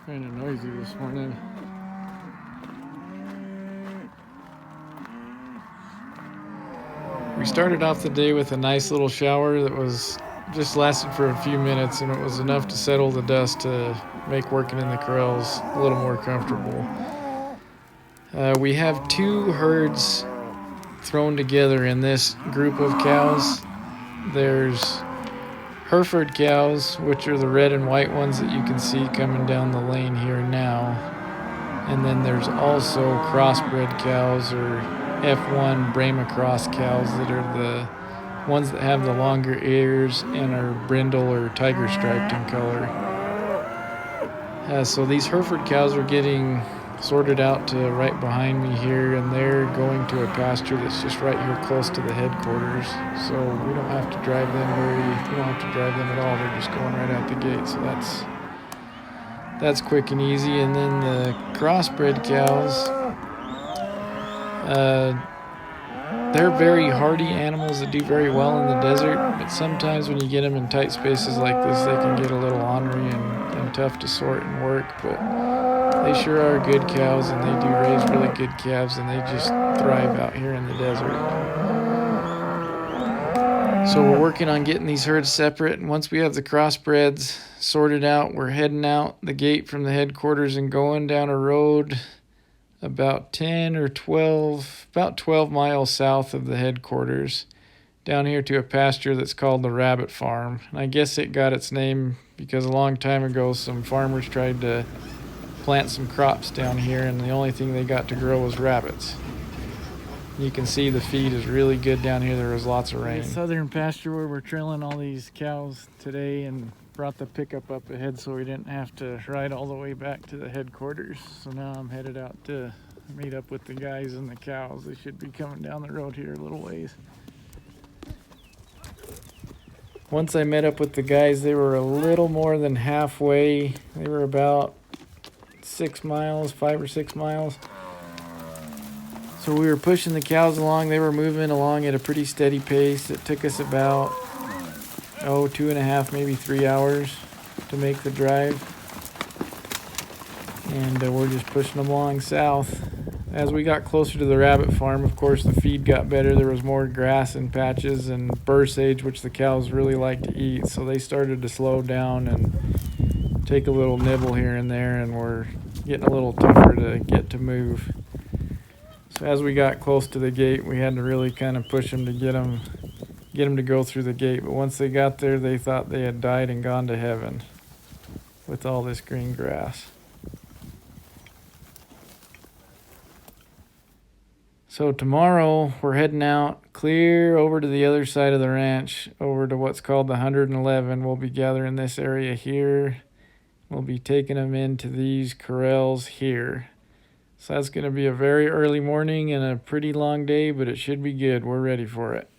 Kind of noisy this morning. We started off the day with a nice little shower that was just lasted for a few minutes, and it was enough to settle the dust to make working in the corrals a little more comfortable. We have two herds thrown together in this group of cows. There's Hereford cows, which are the red and white ones that you can see coming down the lane here now. And then there's also crossbred cows, or F1 Brahma cross cows, that are the ones that have the longer ears and are brindle or tiger striped in color. So these Hereford cows are getting sorted out to right behind me here, and they're going to a pasture that's just right here close to the headquarters. So we don't have to drive them at all. They're just going right out the gate. So that's quick and easy. And then the crossbred cows, they're very hardy animals that do very well in the desert, but sometimes when you get them in tight spaces like this, they can get a little ornery and tough to sort and work. But they sure are good cows, and they do raise really good calves, and they just thrive out here in the desert. So we're working on getting these herds separate, and once we have the crossbreds sorted out, we're heading out the gate from the headquarters and going down a road about 12 miles south of the headquarters, down here to a pasture that's called the Rabbit Farm. And I guess it got its name because a long time ago some farmers tried to plant some crops down here, and the only thing they got to grow was rabbits. You can see the feed is really good down here. There was lots of rain. The southern pasture where we're trailing all these cows today, and brought the pickup up ahead so we didn't have to ride all the way back to the headquarters. So now I'm headed out to meet up with the guys and the cows. They should be coming down the road here a little ways. Once I met up with the guys, they were a little more than halfway. They were about 5 or 6 miles. So we were pushing the cows along. They were moving along at a pretty steady pace. It took us about 2.5, maybe 3 hours to make the drive. And we're just pushing them along south. As we got closer to the rabbit farm, of course, the feed got better. There was more grass in patches and burr sage, which the cows really like to eat. So they started to slow down and take a little nibble here and there, and we're getting a little tougher to get to move. So as we got close to the gate, we had to really kind of push them to get them to go through the gate. But once they got there, they thought they had died and gone to heaven with all this green grass. So tomorrow we're heading out clear over to the other side of the ranch, over to what's called the 111. We'll be gathering this area here. We'll be taking them into these corrals here. So that's going to be a very early morning and a pretty long day, but it should be good. We're ready for it.